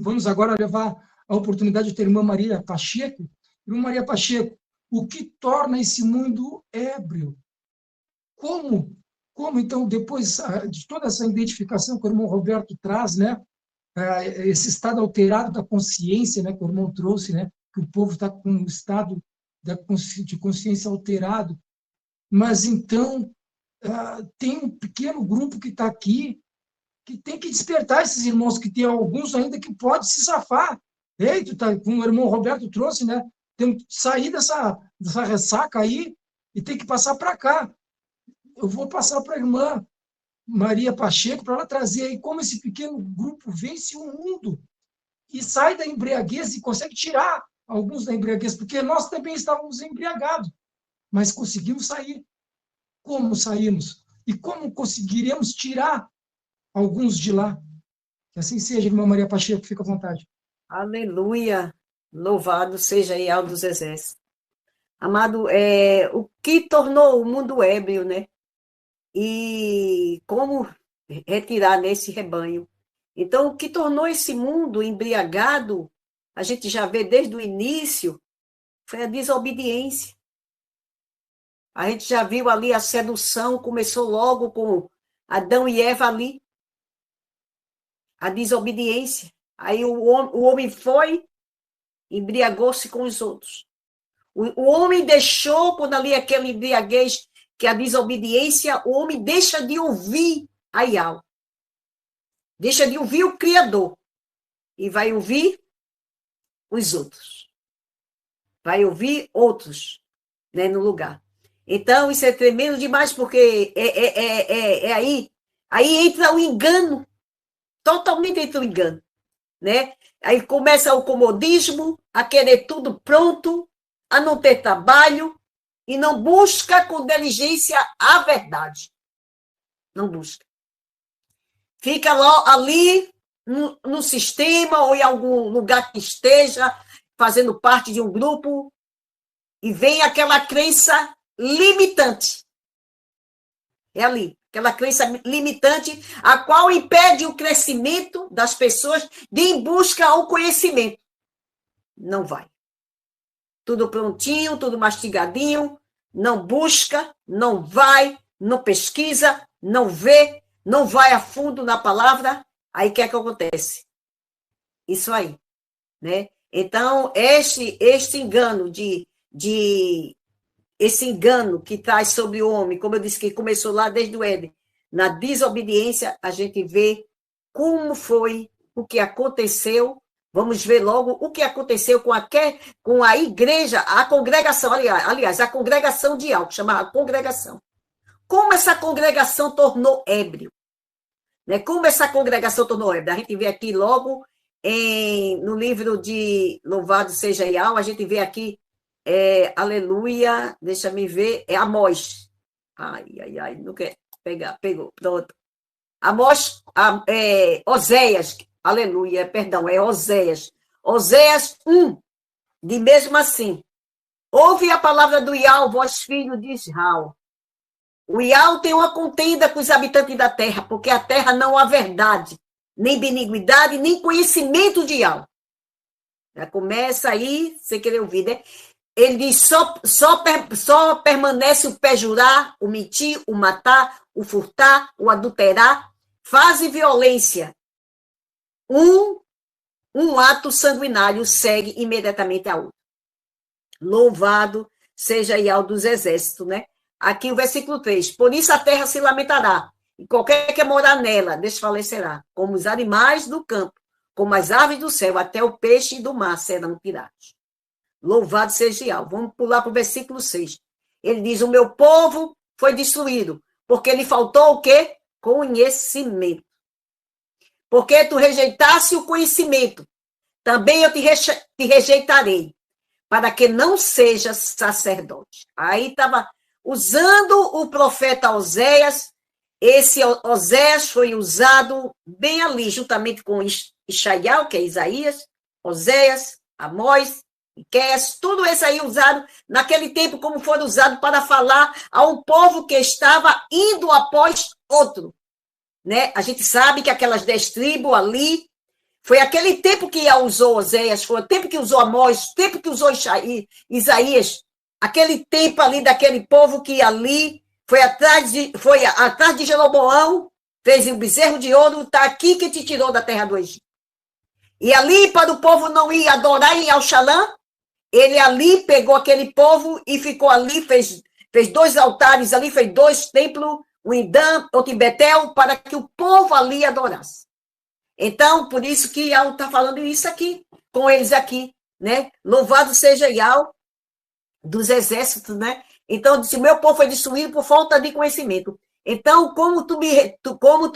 Vamos agora levar a oportunidade de ter a irmã Maria Pacheco. Irmã Maria Pacheco, o que torna esse mundo ébrio? Como então, depois de toda essa identificação que o irmão Roberto traz, né, esse estado alterado da consciência, né, que o irmão trouxe, né, que o povo está com um estado de consciência alterado, mas então tem um pequeno grupo que está aqui que tem que despertar esses irmãos, que tem alguns ainda que pode se safar. Eita, tá, como o irmão Roberto trouxe, né? Tem que sair dessa ressaca aí e tem que passar para cá. Eu vou passar para a irmã Maria Pacheco para ela trazer aí como esse pequeno grupo vence o mundo e sai da embriaguez e consegue tirar alguns da embriaguez, porque nós também estávamos embriagados, mas conseguimos sair. Como saímos? E como conseguiremos tirar alguns de lá? Que assim seja, irmã Maria Pacheco, fica à vontade. Aleluia! Louvado seja Yahweh dos Exércitos. Amado, o que tornou o mundo ébrio, né? E como retirar nesse rebanho. Então, o que tornou esse mundo embriagado, a gente já vê desde o início, foi a desobediência. A gente já viu ali a sedução, começou logo com Adão e Eva ali. A desobediência. Aí o homem foi, embriagou-se com os outros. O homem deixou, quando ali aquela embriaguez, que a desobediência, o homem deixa de ouvir a Yahweh. Deixa de ouvir o Criador. E vai ouvir os outros. Vai ouvir outros, né, no lugar. Então, isso é tremendo demais, porque aí entra o engano. Totalmente entra o engano, né? Aí começa o comodismo, a querer tudo pronto, a não ter trabalho, e não busca com diligência a verdade. Não busca. Fica lá, ali no sistema ou em algum lugar que esteja fazendo parte de um grupo e vem aquela crença limitante. É ali, aquela crença limitante, a qual impede o crescimento das pessoas de ir em busca ao conhecimento. Não vai. Tudo prontinho, tudo mastigadinho, não busca, não vai, não pesquisa, não vê, não vai a fundo na palavra, aí o que é que acontece? Isso aí, né? Então, este engano esse engano que traz sobre o homem, como eu disse, que começou lá desde o Éden, na desobediência, a gente vê como foi o que aconteceu. Vamos ver logo o que aconteceu com a igreja, a congregação, aliás, a congregação de algo, chamada congregação. Como essa congregação tornou ébrio? Né? Como essa congregação tornou ébrio? A gente vê aqui logo no livro de Louvado seja Yahweh, a gente vê aqui, aleluia, deixa me ver, Amós. Ai, não quer pegar, pegou, pronto. Amós, Oséias, aleluia, perdão, Oséias. Oséias 1, de mesmo assim. Ouve a palavra do Yahweh, vós filhos de Israel. O Yahweh tem uma contenda com os habitantes da terra, porque a terra não há verdade, nem benignidade, nem conhecimento de Yahweh. Já começa aí, sem querer ouvir, né? Ele diz, só permanece o perjurar, o mentir, o matar, o furtar, o adulterar, fazem violência. Um ato sanguinário segue imediatamente a outro. Louvado seja Yahweh dos Exércitos, né? Aqui o versículo 3. Por isso a terra se lamentará, e qualquer que morar nela desfalecerá, como os animais do campo, como as aves do céu, até o peixe do mar serão tirados. Louvado seja Yahweh. Vamos pular para o versículo 6. Ele diz, o meu povo foi destruído, porque lhe faltou o quê? Conhecimento. Porque tu rejeitasse o conhecimento, também eu te rejeitarei, para que não sejas sacerdote. Aí estava usando o profeta Oséias. Esse Oséias foi usado bem ali, juntamente com Ishaiah, que é Isaías, Oséias, Amós, Miqueias, tudo isso aí usado naquele tempo, como foi usado para falar a um povo que estava indo após outro. Né? A gente sabe que aquelas 10 tribos ali Foi aquele tempo que usou Oséias, foi o tempo que usou Amós, o tempo que usou Isaías, aquele tempo ali daquele povo que ali foi atrás de Jeroboão, fez o bezerro de ouro, está aqui que te tirou da terra do Egito. E ali, para o povo não ir adorar em Alxalã, ele ali pegou aquele povo e ficou ali, fez 2 altares ali, fez 2 templos, um em Dan, outro em Betel, para que o povo ali adorasse. Então, por isso que Yahweh está falando isso aqui, com eles aqui, né? Louvado seja Yahweh dos exércitos, né? Então, disse, meu povo foi destruído por falta de conhecimento. Então, como tu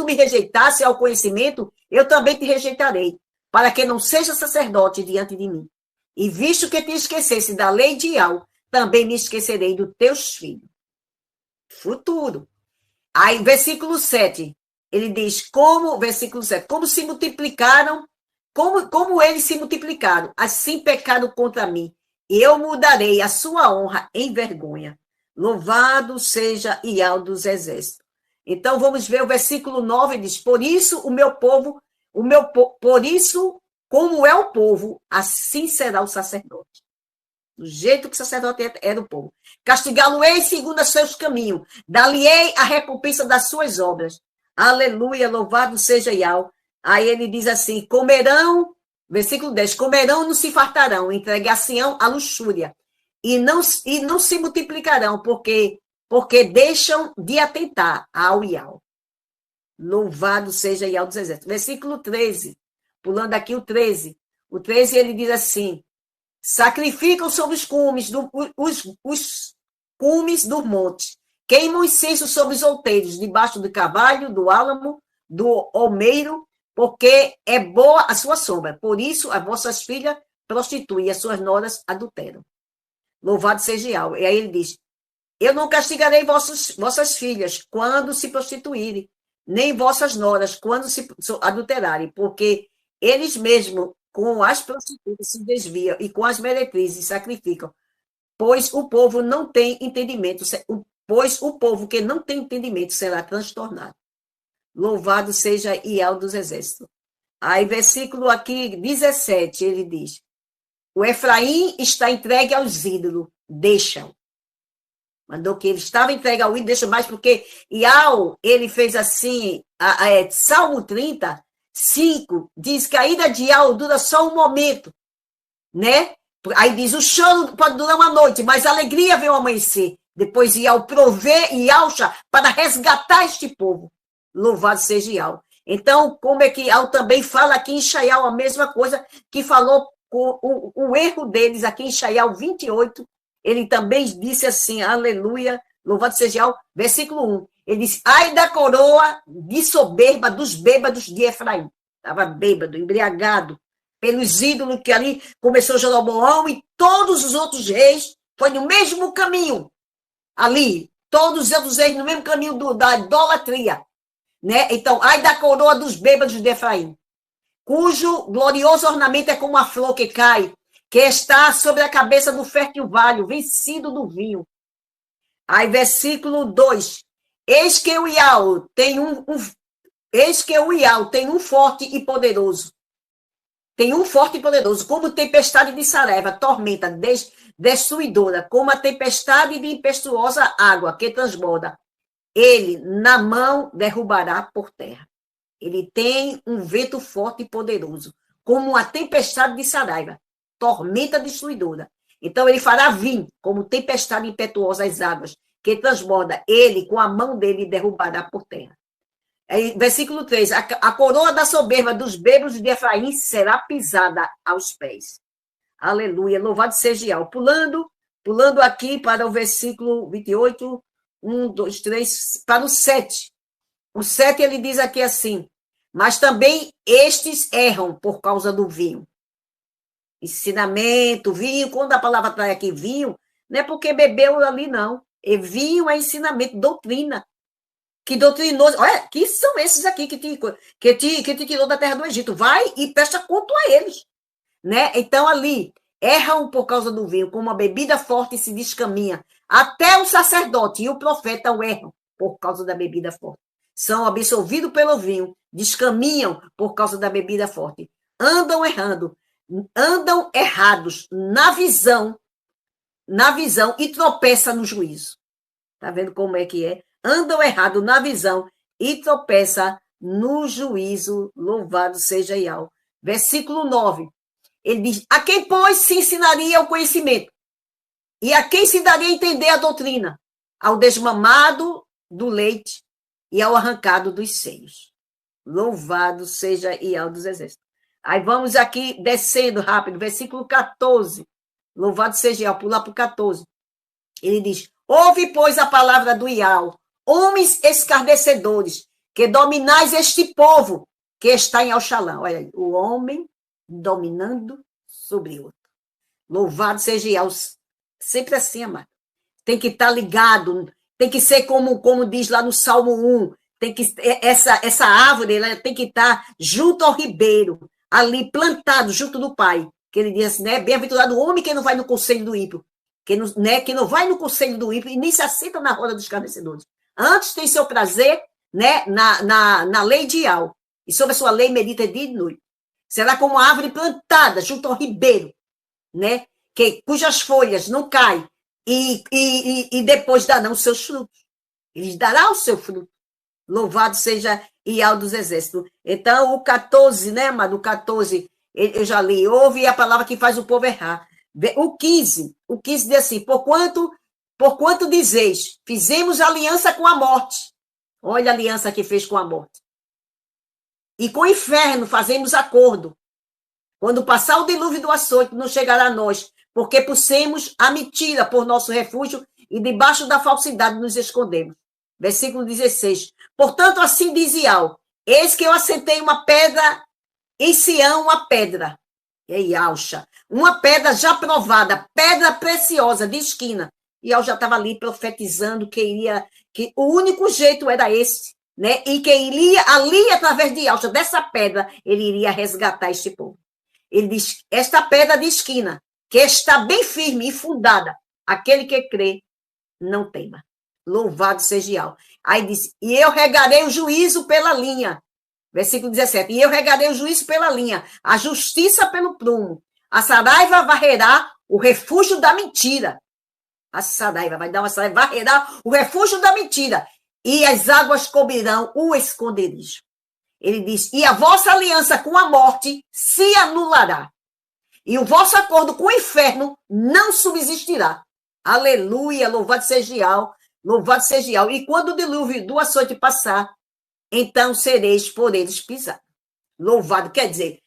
me rejeitasse ao conhecimento, eu também te rejeitarei, para que não seja sacerdote diante de mim. E visto que te esquecesse da lei de Yahweh, também me esquecerei dos teus filhos. Futuro. Aí, versículo 7, ele diz, versículo 7, como se multiplicaram, como eles se multiplicaram, assim pecaram contra mim. Eu mudarei a sua honra em vergonha. Louvado seja Yahweh dos exércitos. Então, vamos ver o versículo 9, diz, por isso, por isso, como é o povo, assim será o sacerdote. Do jeito que o sacerdote era o povo. Castigá-lo-ei segundo os seus caminhos. Dar-lhe-ei a recompensa das suas obras. Aleluia, louvado seja Yahweh. Aí ele diz assim, comerão, versículo 10, comerão e não se fartarão, entregar-se-ão à luxúria, e não se multiplicarão, porque deixam de atentar ao Yahweh. Louvado seja Yahweh dos exércitos. Versículo 13, pulando aqui o 13. O 13 ele diz assim, sacrificam sobre os cumes, os cumes do monte, queimam incenso sobre os outeiros, debaixo do carvalho, do álamo, do olmeiro, porque é boa a sua sombra. Por isso, as vossas filhas prostituem, as suas noras adulteram. Louvado seja Yahweh. E aí ele diz, eu não castigarei vossas filhas quando se prostituírem, nem vossas noras quando se adulterarem, porque eles mesmos com as prostitutas se desviam e com as meretrizes sacrificam, pois o povo não tem entendimento, pois o povo que não tem entendimento será transtornado. Louvado seja Yahweh dos exércitos. Aí, versículo aqui 17, ele diz, o Efraim está entregue aos ídolos, deixam. Mandou que ele estava entregue ao ídolo, deixa mais, porque Yahweh, ele fez assim, Salmo 30, 5, diz que a ira de Yahweh dura só um momento, né? Aí diz, o choro pode durar uma noite, mas a alegria vem ao amanhecer. Depois Yahweh provê e alcha para resgatar este povo. Louvado seja Yahweh. Então, como é que Yahweh também fala aqui em Shaial a mesma coisa que falou com o erro deles aqui em Shaial 28, ele também disse assim, aleluia, louvado seja Yahweh, versículo 1. Ele disse, ai da coroa de soberba dos bêbados de Efraim. Estava bêbado, embriagado, pelos ídolos que ali começou Jeroboão e todos os outros reis, foi no mesmo caminho. Ali, todos os outros reis no mesmo caminho da idolatria. Né? Então, ai da coroa dos bêbados de Efraim, cujo glorioso ornamento é como a flor que cai, que está sobre a cabeça do fértil vale, vencido do vinho. Aí, versículo 2. Eis que o Yahweh tem um forte e poderoso. Tem um forte e poderoso, como tempestade de Sareva, tormenta destruidora, como a tempestade de impetuosa água que transborda. Ele, na mão, derrubará por terra. Ele tem um vento forte e poderoso, como a tempestade de Saraiva, tormenta destruidora. Então, ele fará vir, como tempestade impetuosa as águas, que transborda. Ele, com a mão dele, derrubará por terra. Versículo 3. A coroa da soberba dos bêbados de Efraim será pisada aos pés. Aleluia. Louvado seja Yahweh. Pulando aqui para o versículo 28, 1, 2, 3, para o 7. O 7 ele diz aqui assim, mas também estes erram por causa do vinho. Ensinamento, vinho, quando a palavra traz aqui vinho, não é porque bebeu ali, não. E vinho é ensinamento, doutrina. Que doutrinou, olha, que são esses aqui que te tirou da terra do Egito. Vai e presta conta a eles. Né? Então, ali, erram por causa do vinho, como a bebida forte se descaminha. Até o sacerdote e o profeta o erram por causa da bebida forte. São absorvidos pelo vinho, descaminham por causa da bebida forte. andam errando, andam errados na visão e tropeça no juízo. Tá vendo como é que é? Andam errado na visão e tropeça no juízo. Louvado seja Yahweh. Versículo 9. Ele diz: a quem, pois, se ensinaria o conhecimento? E a quem se daria a entender a doutrina? Ao desmamado do leite e ao arrancado dos seios. Louvado seja Yahweh dos exércitos. Aí vamos aqui descendo rápido, versículo 14. Louvado seja Yahweh, pular para o 14. Ele diz: ouve, pois, a palavra do Yahweh, homens escarnecedores, que dominais este povo que está em Alxalã. Olha aí, o homem dominando sobre outro. Louvado seja Yahweh. Sempre assim, amado. Tem que estar ligado, tem que ser como diz lá no Salmo 1, tem que, essa árvore ela tem que estar junto ao ribeiro, ali plantado junto do Pai. Que ele diz assim, né? Bem-aventurado o homem que não vai no conselho do ímpio, que não vai no conselho do ímpio e nem se assenta na roda dos escarnecedores. Antes tem seu prazer, né, na lei de Yahweh, e sobre a sua lei medita dia e noite. Será como uma árvore plantada junto ao ribeiro, né, cujas folhas não caem, e depois darão os seus frutos. Ele dará o seu fruto. Louvado seja Yahweh dos exércitos. Então, o 14, né, amado? O 14, eu já li. Ouve a palavra que faz o povo errar. O 15 diz assim: porquanto dizeis, fizemos aliança com a morte. Olha a aliança que fez com a morte. E com o inferno fazemos acordo. Quando passar o dilúvio do açoite, não chegará a nós, porque pusemos a mentira por nosso refúgio e debaixo da falsidade nos escondemos. Versículo 16. Portanto, assim diz Yahweh: eis que eu assentei uma pedra em Sião, uma pedra. E Alxa, uma pedra já provada, pedra preciosa de esquina. E Yahweh já estava ali profetizando que o único jeito era esse, né? E que iria ali, através de Alxa, dessa pedra, ele iria resgatar este povo. Ele diz: esta pedra de esquina, que está bem firme e fundada, aquele que crê, não tema. Louvado seja Yahweh. Aí diz: e eu regarei o juízo pela linha. Versículo 17. E eu regarei o juízo pela linha, a justiça pelo prumo. A saraiva varrerá o refúgio da mentira. A saraiva vai dar uma saraiva, varrerá o refúgio da mentira. E as águas cobrirão o esconderijo. Ele diz: e a vossa aliança com a morte se anulará. E o vosso acordo com o inferno não subsistirá. Aleluia, louvado seja Yahweh, louvado seja Yahweh. E quando o dilúvio do açoite passar, então sereis por eles pisados. Louvado, quer dizer,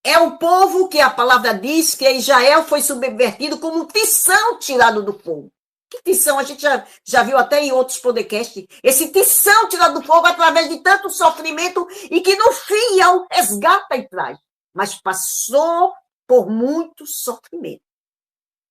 é o povo que a palavra diz que Israel foi subvertido como um tição tirado do fogo. Que tição? A gente já viu até em outros podcasts. Esse tição tirado do fogo através de tanto sofrimento e que no fim resgata e traz. Mas passou por muito sofrimento.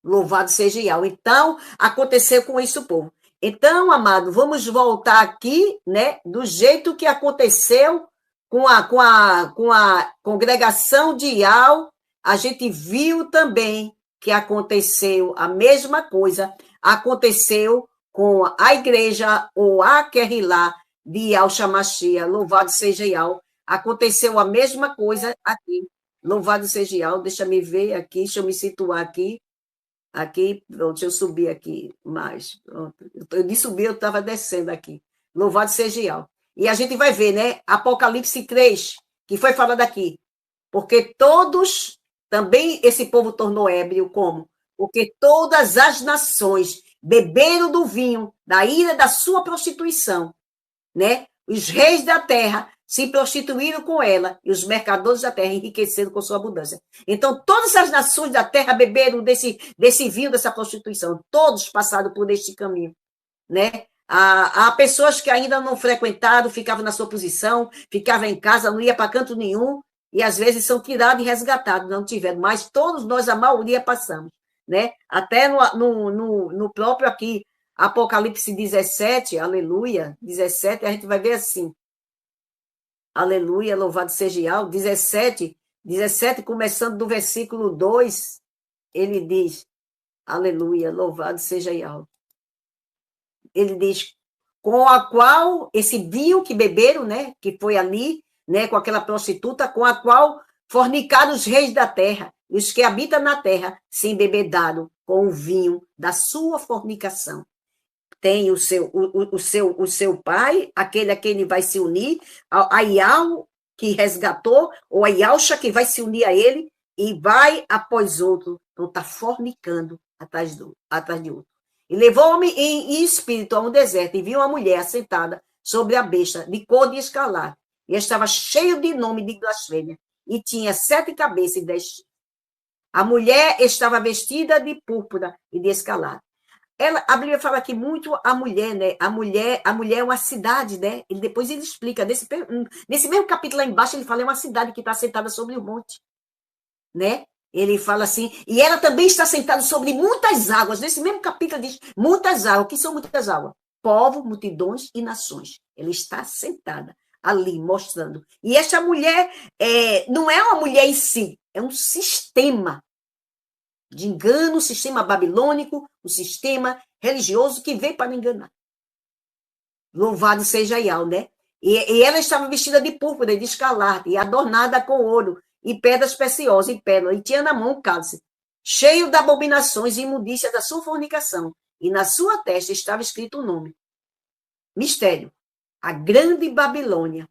Louvado seja Yahweh. Então, aconteceu com isso o povo. Então, amado, vamos voltar aqui, né, do jeito que aconteceu com a congregação de Yahweh. A gente viu também que aconteceu a mesma coisa, aconteceu com a igreja, ou a Querrilá de Yahweh Shemashia. Louvado seja Yahweh. Aconteceu a mesma coisa aqui. Louvado seja Yahweh. Deixa eu me ver aqui, deixa eu me situar aqui. Aqui, pronto, deixa eu subir aqui mais. Pronto. Eu de subir, eu estava descendo aqui. Louvado seja Yahweh. E a gente vai ver, né? Apocalipse 3, que foi falado aqui. Porque todos, também esse povo tornou ébrio, como? Porque todas as nações beberam do vinho, da ira da sua prostituição, né? Os reis da terra se prostituíram com ela, e os mercadores da terra enriqueceram com sua abundância. Então, todas as nações da terra beberam desse vinho, dessa prostituição. Todos passaram por este caminho, né? Há pessoas que ainda não frequentaram, ficavam na sua posição, ficavam em casa, não ia para canto nenhum, e às vezes são tirados e resgatados, não tiveram. Mas todos nós, a maioria, passamos, né? Até no próprio aqui, Apocalipse 17, aleluia, 17, a gente vai ver assim. Aleluia, louvado seja Yahweh. 17, começando do versículo 2, ele diz, aleluia, louvado seja Yahweh. Ele diz, com a qual, esse vinho que beberam, né, que foi ali, né, com aquela prostituta, com a qual fornicaram os reis da terra, e os que habitam na terra se embebedaram com o vinho da sua fornicação. Tem o seu pai, aquele a quem ele vai se unir, a Ial que resgatou, ou a Ialcha que vai se unir a ele, e vai após outro, então está fornicando atrás de outro. E levou-me em espírito a um deserto, e vi uma mulher assentada sobre a besta, de cor de escarlate, e estava cheio de nome de blasfêmia, e tinha 7 cabeças e 10 chifres. A mulher estava vestida de púrpura e de escarlate. A Bíblia fala aqui muito a mulher, né? A mulher é uma cidade, né? E depois ele explica, nesse mesmo capítulo lá embaixo, ele fala, é uma cidade que está sentada sobre o monte, né? Ele fala assim, e ela também está sentada sobre muitas águas. Nesse mesmo capítulo diz, muitas águas. O que são muitas águas? Povos, multidões e nações. Ela está sentada ali, mostrando. E esta mulher não é uma mulher em si, é um sistema de engano, um sistema babilônico, um sistema religioso que veio para enganar. Louvado seja Ial, né? E ela estava vestida de púrpura e de escarlate, e adornada com ouro, e pedras preciosas, e pérolas, e tinha na mão um cálice, cheio de abominações e imundícia da sua fornicação, e na sua testa estava escrito o nome. Mistério. A grande Babilônia,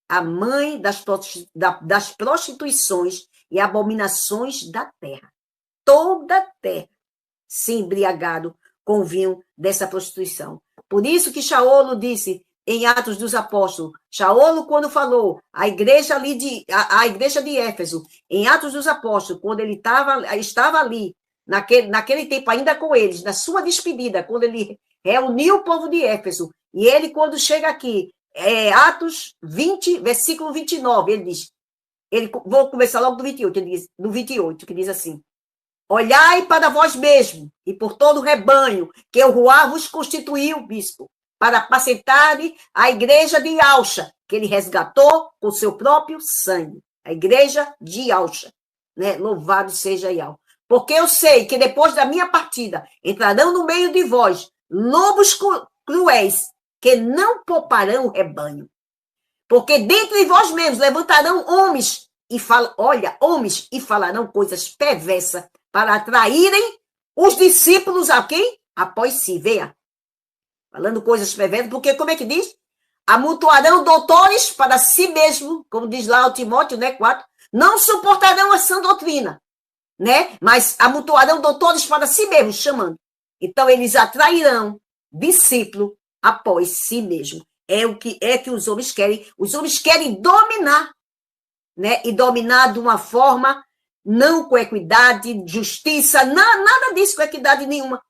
a mãe das prostituições e abominações da terra. Toda a terra se embriagaram com o vinho dessa prostituição. Por isso que Shaolo disse em Atos dos Apóstolos, Shaolo, quando falou a igreja de Éfeso, em Atos dos Apóstolos, quando ele estava ali, naquele tempo ainda com eles, na sua despedida, quando ele reuniu o povo de Éfeso, e ele, quando chega aqui, Atos 20, versículo 29, ele diz, vou começar logo do 28, do 28, que diz assim, olhai para vós mesmo e por todo o rebanho que o Ruá vos constituiu, bispo, para apacentar a igreja de Alcha, que ele resgatou com seu próprio sangue. A igreja de Alcha, né? Louvado seja Ial. Porque eu sei que depois da minha partida entrarão no meio de vós lobos cruéis que não pouparão o rebanho. Porque dentro de vós mesmos levantarão homens e falarão coisas perversas para atraírem os discípulos a quem? Após si, veja. Falando coisas perversas, porque como é que diz? Amontoarão doutores para si mesmo, como diz lá o Timóteo, né, 4, não suportarão a sã doutrina, né? Mas amontoarão doutores para si mesmo, chamando. Então, eles atrairão discípulo após si mesmo. É o que os homens querem. Os homens querem dominar, né? E dominar de uma forma não com equidade, justiça, nada disso com equidade nenhuma.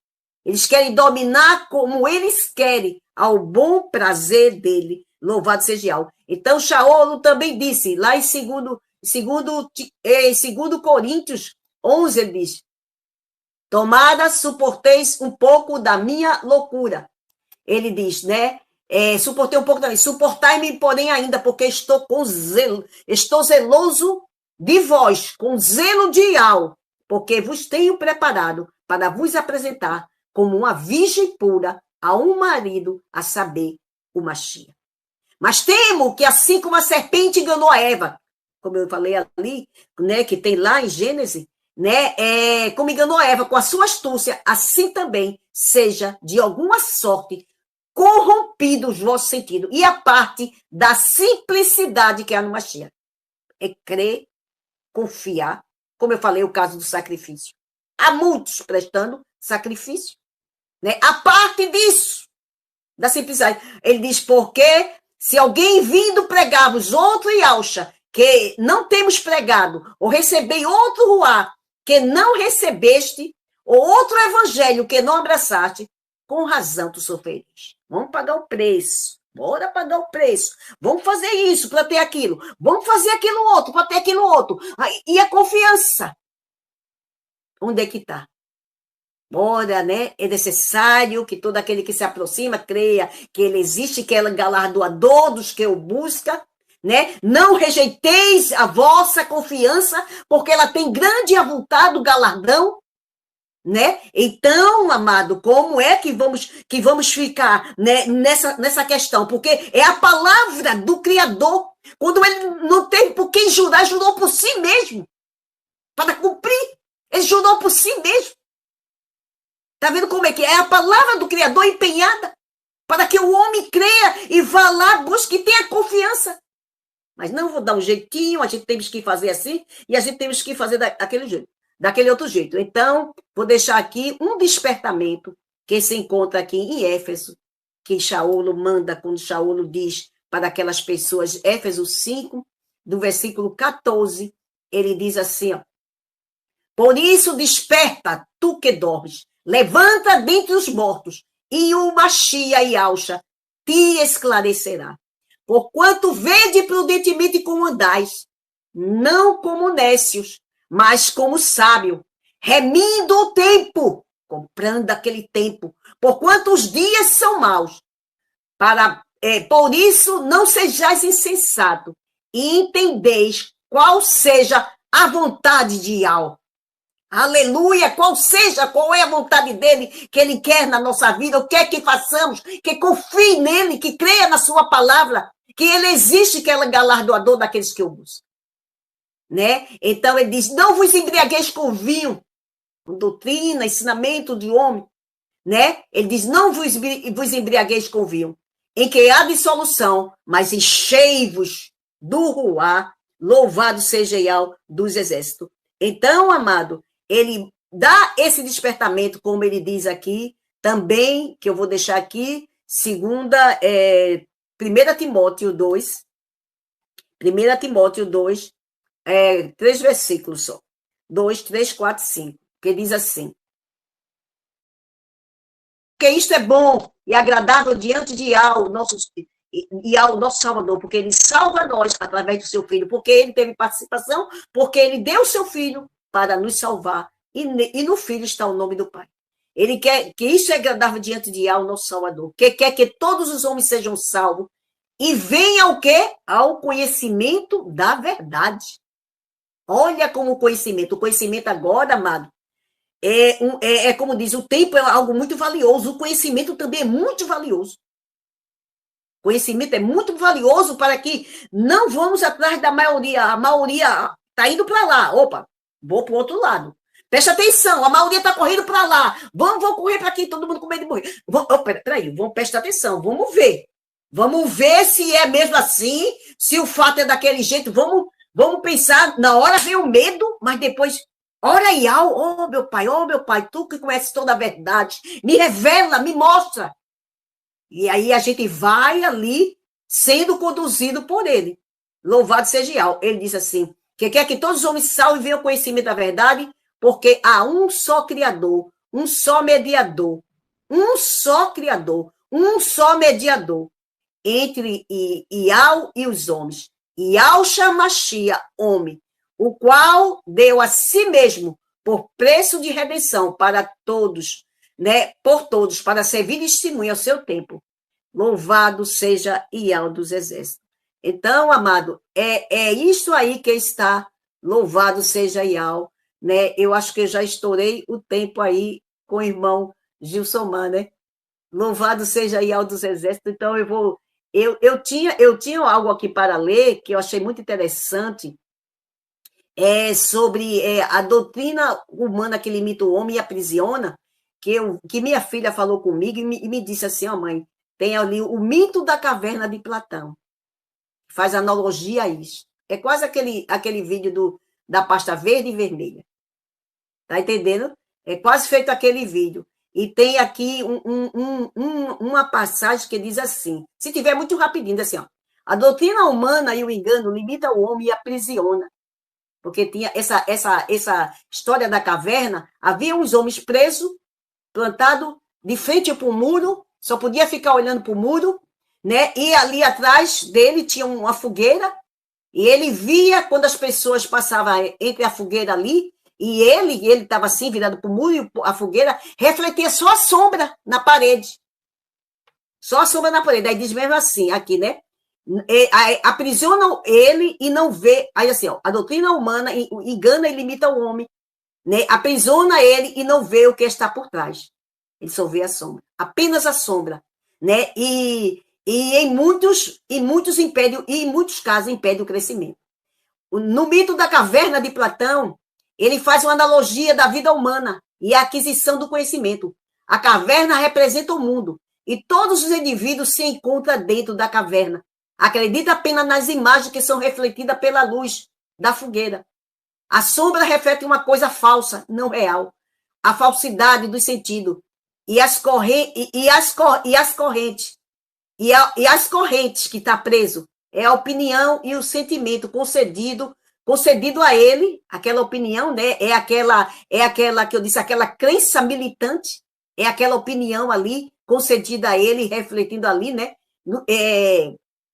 Eles querem dominar como eles querem, ao bom prazer dele. Louvado seja Ial. Então, Shaolo também disse, lá em 2 Coríntios 11, ele diz, tomada, suporteis um pouco da minha loucura. Ele diz, né? Suportei um pouco também. Suportai-me, porém, ainda, porque estou zeloso de vós, com zelo de Ial, porque vos tenho preparado para vos apresentar como uma virgem pura a um marido, a saber, o Machia. Mas temo que assim como a serpente enganou a Eva, como eu falei ali, né, que tem lá em Gênesis, né, como enganou a Eva com a sua astúcia, assim também seja de alguma sorte corrompido os vossos sentidos. E a parte da simplicidade que há no Machia é crer, confiar, como eu falei, o caso do sacrifício. Há muitos prestando sacrifício, né? A parte disso, da simplicidade. Ele diz, porque se alguém vindo pregar-vos outro Ialcha, que não temos pregado, ou recebei outro Ruá, que não recebeste, ou outro evangelho que não abraçaste, com razão tu sofreres. Vamos pagar o preço. Bora pagar o preço. Vamos fazer isso para ter aquilo. Vamos fazer aquilo outro para ter aquilo outro. E a confiança? Onde é que está? Bora, né? É necessário que todo aquele que se aproxima creia que ele existe, que ele é galardoador dos que o busca, né? Não rejeiteis a vossa confiança, porque ela tem grande e avultado galardão. né? Então, amado, como é que vamos ficar, né, nessa questão? Porque é a palavra do Criador. Quando ele não teve por quem jurar, jurou por si mesmo, para cumprir. Ele jurou por si mesmo. Está vendo como é que é? É a palavra do Criador empenhada para que o homem creia e vá lá, busque e tenha confiança. Mas não vou dar um jeitinho, a gente temos que fazer assim, e a gente temos que fazer daquele jeito, daquele outro jeito. Então, vou deixar aqui um despertamento que se encontra aqui em Éfeso, que Shaul manda, quando Shaul diz para aquelas pessoas, Éfeso 5, do versículo 14, ele diz assim, ó, por isso desperta, tu que dormes, levanta dentre os mortos, e o Machia e Alcha te esclarecerá. Porquanto vede prudentemente como andais, não como nécios, mas como sábio, remindo o tempo, comprando aquele tempo, porquanto os dias são maus. Por isso não sejais insensato, e entendeis qual seja a vontade de Yahweh. Aleluia, qual é a vontade dele, que ele quer na nossa vida, o que é que façamos, que confie nele, que creia na sua palavra, que ele existe, que é galardoador daqueles que o buscam. Né? Então ele diz, não vos embriagueis com vinho, com doutrina, ensinamento de homem, né? Ele diz, não vos embriagueis com vinho, em que há dissolução, mas enchei-vos do ruá, louvado seja Yahweh dos exércitos. Então, amado, ele dá esse despertamento, como ele diz aqui, também, que eu vou deixar aqui, 1 Timóteo 2, 3 versículos só, 2, 3, 4, 5, que diz assim, porque isto é bom e agradável diante de ao nosso Salvador, porque ele salva nós através do seu Filho, porque ele teve participação, porque ele deu o seu Filho para nos salvar, e no Filho está o nome do Pai. Ele quer que isso é agradável diante de ao nosso Salvador, que quer que todos os homens sejam salvos, e venha o quê? Ao conhecimento da verdade. Olha como o conhecimento agora, amado, como diz, o tempo é algo muito valioso, o conhecimento também é muito valioso. O conhecimento é muito valioso para que não vamos atrás da maioria. A maioria está indo para lá. Opa, vou para o outro lado. Presta atenção, a maioria está correndo para lá. Vamos correr para aqui, todo mundo com medo de morrer. Peraí, vamos prestar atenção, vamos ver. Vamos ver se é mesmo assim, se o fato é daquele jeito. Vamos pensar, na hora vem o medo, mas depois... Ora, Yahweh, oh meu pai, tu que conheces toda a verdade, me revela, me mostra. E aí a gente vai ali sendo conduzido por ele. Louvado seja Yahweh. Ele diz assim, que quer que todos os homens salvem e venham ao conhecimento da verdade, porque há um só Criador, um só mediador, um só Criador, um só mediador entre Yahweh e os homens. Yahshua Mashiach, homem, o qual deu a si mesmo por preço de redenção para todos, né? Por todos, para servir de testemunha ao seu tempo. Louvado seja Yahweh dos exércitos. Então, amado, é isso aí que está, louvado seja Yahweh, né? Eu acho que eu já estourei o tempo aí com o irmão Gilson Man, né? Louvado seja Yahweh dos exércitos. Então, eu tinha algo aqui para ler que eu achei muito interessante, sobre a doutrina humana que limita o homem e aprisiona, que minha filha falou comigo e me disse assim, ó mãe, tem ali o mito da caverna de Platão, faz analogia a isso. É quase aquele vídeo da pasta verde e vermelha. Tá entendendo? É quase feito aquele vídeo. E tem aqui uma passagem que diz assim, se tiver muito rapidinho, diz assim, ó, a doutrina humana e o engano limita o homem e aprisiona. Porque tinha essa história da caverna, havia uns homens presos, plantados de frente para o muro, só podia ficar olhando para o muro, né? E ali atrás dele tinha uma fogueira, e ele via quando as pessoas passavam entre a fogueira ali, e ele estava assim, virado para o muro, e a fogueira refletia só a sombra na parede. Só a sombra na parede. Aí diz mesmo assim, aqui, né? Aprisionam ele e não vê. Aí assim, ó, a doutrina humana engana e limita o homem né, aprisiona ele e não vê o que está por trás. Ele só vê a sombra, apenas a sombra, né? E em muitos impede, e em muitos casos impede o crescimento. No mito da caverna de Platão, ele faz uma analogia da vida humana e a aquisição do conhecimento. A caverna representa o mundo e todos os indivíduos se encontram dentro da caverna. Acredita apenas nas imagens que são refletidas pela luz da fogueira. A sombra reflete uma coisa falsa, não real. A falsidade do sentido. E as correntes que está preso é a opinião e o sentimento concedido a ele, aquela opinião, né? É aquela que eu disse, aquela crença militante, é aquela opinião ali concedida a ele, refletindo ali, né?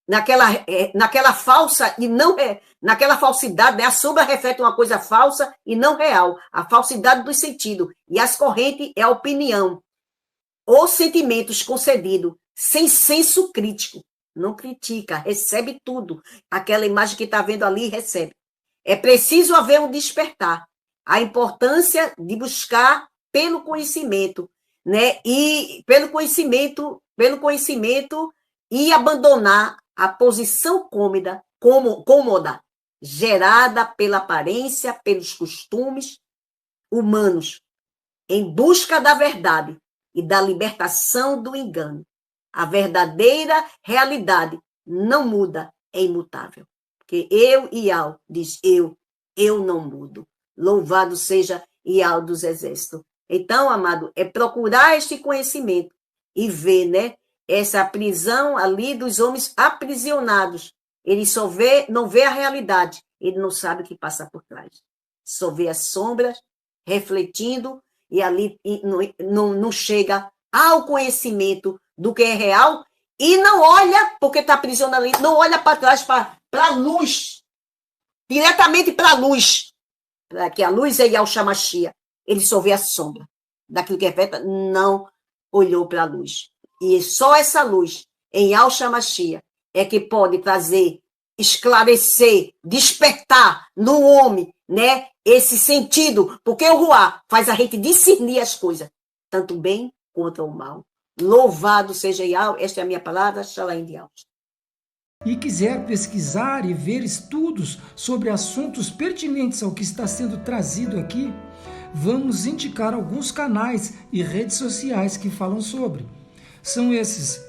Naquela falsa e não naquela falsidade, né? A sombra reflete uma coisa falsa e não real, a falsidade do sentido. E as correntes é a opinião, os sentimentos concedidos, sem senso crítico. Não critica, recebe tudo. Aquela imagem que está vendo ali, recebe. É preciso haver um despertar. A importância de buscar pelo conhecimento, né? E pelo conhecimento e abandonar a posição cômoda, gerada pela aparência, pelos costumes humanos, em busca da verdade e da libertação do engano. A verdadeira realidade não muda, é imutável. Porque Iau diz, eu não mudo. Louvado seja Iau dos exércitos. Então, amado, é procurar este conhecimento e ver, né, essa prisão ali dos homens aprisionados. Ele não vê a realidade, ele não sabe o que passa por trás. Só vê as sombras refletindo e ali não chega ao conhecimento do que é real e não olha, porque está aprisionado ali, não olha para trás, para a luz, diretamente para a luz, para que a luz é Yahshua Mashiach. Ele só vê a sombra daquilo que é feito, não olhou para a luz. E só essa luz em Yahshua Mashiach é que pode trazer, esclarecer, despertar no homem, né, esse sentido, porque o Ruá faz a gente discernir as coisas, tanto o bem quanto o mal. Louvado seja Yahweh, esta é a minha palavra, Shalom de Yahweh. E quiser pesquisar e ver estudos sobre assuntos pertinentes ao que está sendo trazido aqui, vamos indicar alguns canais e redes sociais que falam sobre. São esses: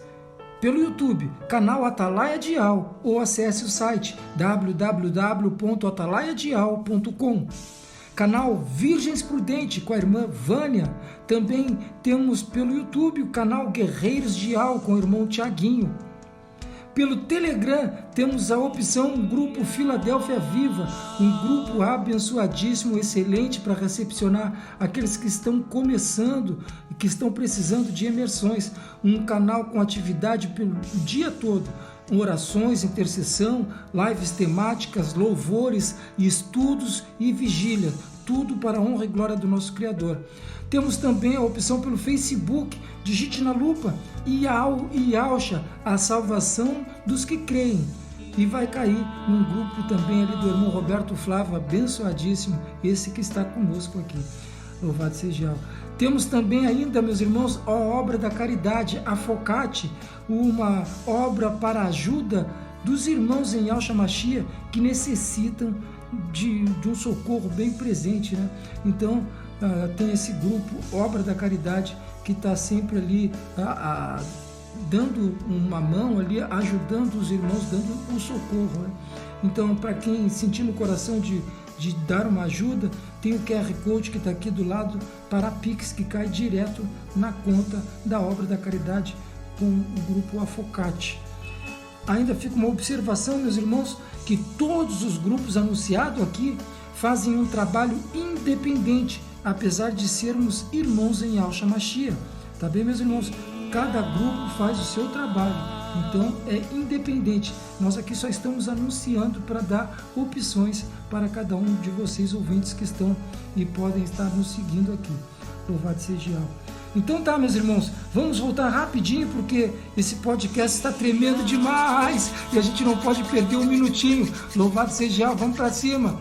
pelo YouTube, canal Atalaia Dial, ou acesse o site www.atalaiadial.com. Canal Virgens Prudente com a irmã Vânia. Também temos pelo YouTube o canal Guerreiros Dial com o irmão Tiaguinho. Pelo Telegram temos a opção Grupo Filadélfia Viva, um grupo abençoadíssimo, excelente para recepcionar aqueles que estão começando e que estão precisando de imersões. Um canal com atividade pelo dia todo, orações, intercessão, lives temáticas, louvores, estudos e vigília, tudo para a honra e glória do nosso Criador. Temos também a opção pelo Facebook, digite na lupa Yahshua, a salvação dos que creem. E vai cair num grupo também ali do irmão Roberto Flávio, abençoadíssimo, esse que está conosco aqui. Louvado seja Yahweh. Temos também ainda, meus irmãos, a obra da caridade, a Focate, uma obra para a ajuda dos irmãos em Yahshua Mashiach que necessitam de um socorro bem presente, né? Então, tem esse grupo, Obra da Caridade, que está sempre ali dando uma mão ali, ajudando os irmãos, dando um socorro, né? Então, para quem sentir no coração de dar uma ajuda, tem o QR Code que está aqui do lado para a Pix, que cai direto na conta da Obra da Caridade com o grupo Afocate. Ainda fica uma observação, meus irmãos, que todos os grupos anunciados aqui fazem um trabalho independente, apesar de sermos irmãos em Yahshua Mashiach. Tá bem, meus irmãos? Cada grupo faz o seu trabalho, então é independente. Nós aqui só estamos anunciando para dar opções para cada um de vocês, ouvintes que estão e podem estar nos seguindo aqui. Louvado seja Yahweh. Então tá, meus irmãos, vamos voltar rapidinho, porque esse podcast está tremendo demais e a gente não pode perder um minutinho. Louvado seja Yahweh, vamos para cima.